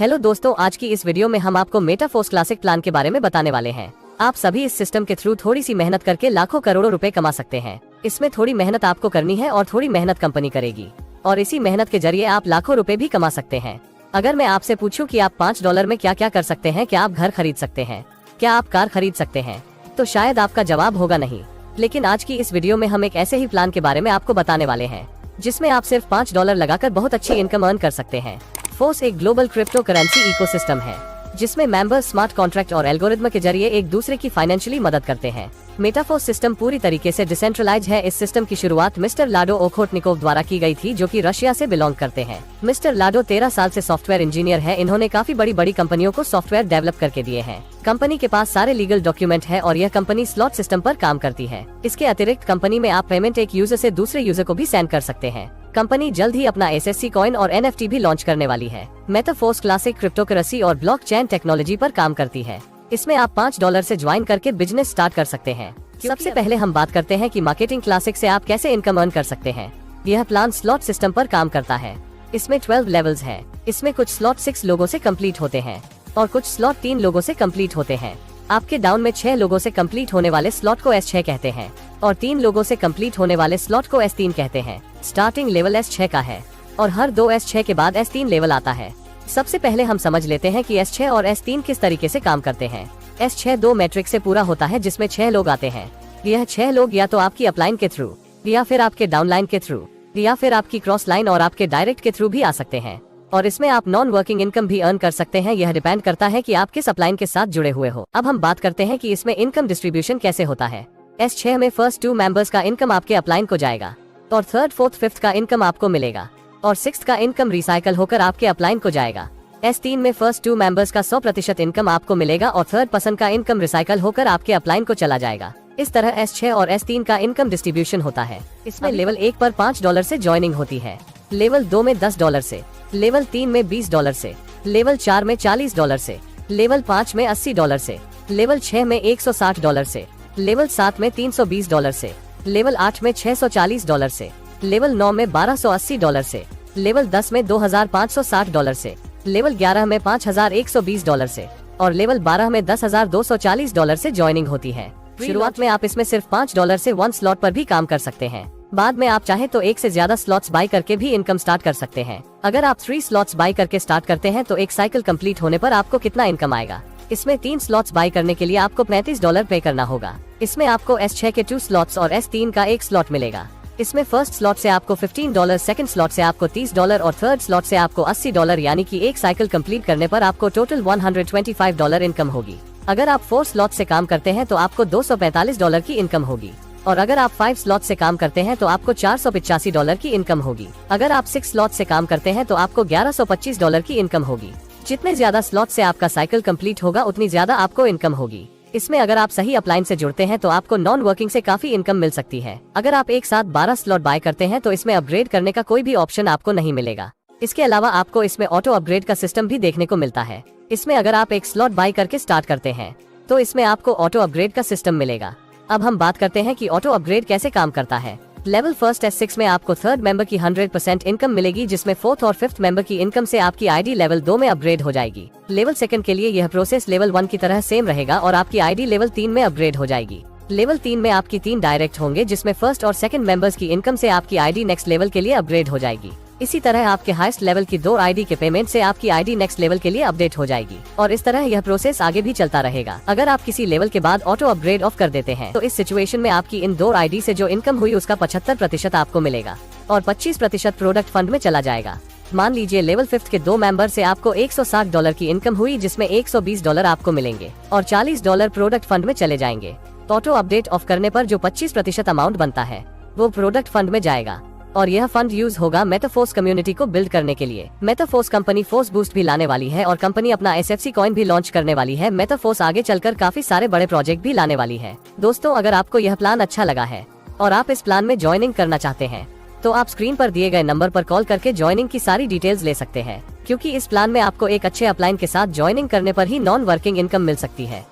Hello दोस्तों, आज की इस वीडियो में हम आपको मेटाफोर्स क्लासिक प्लान के बारे में बताने वाले हैं। आप सभी इस सिस्टम के थ्रू थोड़ी सी मेहनत करके लाखों करोड़ों रुपए कमा सकते हैं। इसमें थोड़ी मेहनत आपको करनी है और थोड़ी मेहनत कंपनी करेगी, और इसी मेहनत के जरिए आप लाखों रुपए भी कमा सकते हैं। अगर मैं आपसे पूछूं कि आप $5 में क्या क्या कर सकते हैं, क्या आप घर खरीद सकते हैं, क्या आप कार खरीद सकते हैं, तो शायद आपका जवाब होगा नहीं। लेकिन आज की इस वीडियो में हम एक ऐसे ही प्लान के बारे में आपको बताने वाले हैं जिसमें आप सिर्फ $5 लगाकर बहुत अच्छी इनकम अर्न कर सकते हैं। फोर्स एक ग्लोबल क्रिप्टो करेंसी इकोसिस्टम है जिसमें मेंबर्स स्मार्ट कॉन्ट्रैक्ट और एल्गोरिथम के जरिए एक दूसरे की फाइनेंशियली मदद करते हैं। मेटाफोर्स सिस्टम पूरी तरीके से डिसेंट्रलाइज है। इस सिस्टम की शुरुआत मिस्टर लाडो ओखोटनिकोव द्वारा की गई थी, जो कि रशिया से बिलोंग करते हैं। मिस्टर लाडो 13 साल से सॉफ्टवेयर इंजीनियर है। इन्होंने काफी बड़ी कंपनियों को सॉफ्टवेयर डेवलप करके दिए हैं। कंपनी के पास सारे लीगल डॉक्यूमेंट है और यह कंपनी स्लॉट सिस्टम पर काम करती है। इसके अतिरिक्त कंपनी में आप पेमेंट एक यूजर से दूसरे यूजर को भी सेंड कर सकते हैं। कंपनी जल्द ही अपना SSC कॉइन और NFT भी लॉन्च करने वाली है। मेटाफोर्स क्लासिक क्रिप्टोकरेंसी और ब्लॉकचेन टेक्नोलॉजी पर काम करती है। इसमें आप $5 से ज्वाइन करके बिजनेस स्टार्ट कर सकते हैं। सबसे पहले हम बात करते हैं कि मार्केटिंग क्लासिक से आप कैसे इनकम अर्न कर सकते हैं। यह प्लान स्लॉट सिस्टम पर काम करता है। इसमें 12 लेवल्स हैं। इसमें कुछ स्लॉट 6 लोगों से कंप्लीट होते हैं और कुछ स्लॉट 3 लोगों से कंप्लीट होते हैं। आपके डाउन में 6 लोगों से कंप्लीट होने वाले स्लॉट को S6 कहते हैं और 3 लोगों से कंप्लीट होने वाले स्लॉट को S3 कहते हैं। स्टार्टिंग लेवल S6 का है और हर 2 S6 के बाद S3 लेवल आता है। सबसे पहले हम समझ लेते हैं कि S6 और S3 किस तरीके से काम करते हैं। S6 2 मैट्रिक से पूरा होता है जिसमें 6 लोग आते हैं। यह 6 लोग या तो आपकी अपलाइन के थ्रू, या फिर आपके डाउनलाइन के थ्रू, या फिर आपकी क्रॉस लाइन और आपके डायरेक्ट के थ्रू भी आ सकते हैं। और इसमें आप नॉन वर्किंग इनकम भी अर्न कर सकते हैं। यह डिपेंड करता है कि आप किस अपलाइन के साथ जुड़े हुए हो। अब हम बात करते हैं कि इसमें इनकम डिस्ट्रीब्यूशन कैसे होता है। S6 में फर्स्ट 2 मेंबर्स का इनकम आपके अपलाइन को जाएगा और थर्ड, फोर्थ, फिफ्थ का इनकम आपको मिलेगा और सिक्स्थ का इनकम रिसाइकल होकर आपके अपलाइन को जाएगा। S3 में फर्स्ट 2 मेंबर्स का 100% इनकम आपको मिलेगा और थर्ड पर्सन का इनकम रिसाइकल होकर आपके अपलाइन को चला जाएगा। इस तरह S6 और S3 का इनकम डिस्ट्रीब्यूशन होता है। इसमें लेवल 1 पर $5 से ज्वाइनिंग होती है, लेवल 2 में $10 से, लेवल 3 में $20 से, लेवल 4 में $40 से, लेवल 5 में $80 से, लेवल 6 में $160 से, लेवल 7 में $320 से, लेवल 8 में $640 से, लेवल 9 में $1280 से, लेवल 10 में $2560 से, लेवल 11 में $5120 से और लेवल 12 में $10,240 से ज्वाइनिंग होती है। शुरुआत में आप इसमें सिर्फ $5 से 1 स्लॉट पर भी काम कर सकते हैं। बाद में आप चाहे तो एक से ज्यादा स्लॉट्स बाय करके भी इनकम स्टार्ट कर सकते हैं। अगर आप 3 स्लॉट्स बाय करके स्टार्ट करते हैं तो एक साइकिल कंप्लीट होने पर आपको कितना इनकम आएगा। इसमें 3 स्लॉट्स बाय करने के लिए आपको $35 पे करना होगा। इसमें आपको S6 के 2 स्लॉट्स और S3 का 1 स्लॉट मिलेगा। इसमें फर्स्ट स्लॉट से आपको $15, सेकंड स्लॉट से आपको $30 और थर्ड स्लॉट से आपको $80, यानी कि एक साइकिल कंप्लीट करने पर आपको टोटल $125 इनकम होगी। अगर आप 4 स्लॉट से काम करते हैं तो आपको $245 की इनकम होगी और अगर आप 5 स्लॉट से काम करते हैं तो आपको $485 की इनकम होगी। अगर आप 6 स्लॉट से काम करते हैं तो आपको $1125 की इनकम होगी। जितने ज्यादा स्लॉट से आपका साइकिल कंप्लीट होगा उतनी ज्यादा आपको इनकम होगी। इसमें अगर आप सही अपलाइन से जुड़ते हैं तो आपको नॉन वर्किंग से काफी इनकम मिल सकती है। अगर आप एक साथ 12 स्लॉट बाय करते हैं तो इसमें अपग्रेड करने का कोई भी ऑप्शन आपको नहीं मिलेगा। इसके अलावा आपको इसमें ऑटो अपग्रेड का सिस्टम भी देखने को मिलता है। इसमें अगर आप एक स्लॉट बाय करके स्टार्ट करते हैं तो इसमें आपको ऑटो अपग्रेड का सिस्टम मिलेगा। अब हम बात करते हैं कि ऑटो अपग्रेड कैसे काम करता है। लेवल फर्स्ट S6 में आपको थर्ड मेंबर की 100% इनकम मिलेगी, जिसमें फोर्थ और फिफ्थ मेंबर की इनकम से आपकी ID लेवल 2 में अपग्रेड हो जाएगी। लेवल सेकंड के लिए यह प्रोसेस लेवल 1 की तरह सेम रहेगा और आपकी ID लेवल 3 में अपग्रेड हो जाएगी। लेवल 3 में आपकी 3 डायरेक्ट होंगे, जिसमें फर्स्ट और सेकंड मेंबर्स की इनकम से आपकी ID नेक्स्ट लेवल के लिए अपग्रेड हो जाएगी। इसी तरह आपके हाईएस्ट लेवल की 2 ID के पेमेंट से आपकी ID नेक्स्ट लेवल के लिए अपडेट हो जाएगी और इस तरह यह प्रोसेस आगे भी चलता रहेगा। अगर आप किसी लेवल के बाद ऑटो अपग्रेड ऑफ कर देते हैं तो इस सिचुएशन में आपकी इन 2 ID से जो इनकम हुई उसका 75% आपको मिलेगा और 25% प्रोडक्ट फंड में चला जाएगा। मान लीजिए लेवल 5 के 2 मेंबर से आपको $160 की इनकम हुई, जिसमें $120 आपको मिलेंगे और $40 प्रोडक्ट फंड में चले जाएंगे। ऑटो अपडेट ऑफ करने पर जो 25% अमाउंट बनता है वो प्रोडक्ट फंड में जाएगा और यह फंड यूज होगा मेटाफोर्स कम्युनिटी को बिल्ड करने के लिए। मेटाफोर्स कंपनी फोर्स बूस्ट भी लाने वाली है और कंपनी अपना SFC कॉइन भी लॉन्च करने वाली है। मेटाफोर्स आगे चलकर काफी सारे बड़े प्रोजेक्ट भी लाने वाली है। दोस्तों, अगर आपको यह प्लान अच्छा लगा है और आप इस प्लान में ज्वाइनिंग करना चाहते हैं तो आप स्क्रीन पर दिए गए नंबर पर कॉल करके ज्वाइनिंग की सारी डिटेल्स ले सकते हैं, क्योंकि इस प्लान में आपको एक अच्छे अपलाइन के साथ ज्वाइनिंग करने पर ही नॉन वर्किंग इनकम मिल सकती है।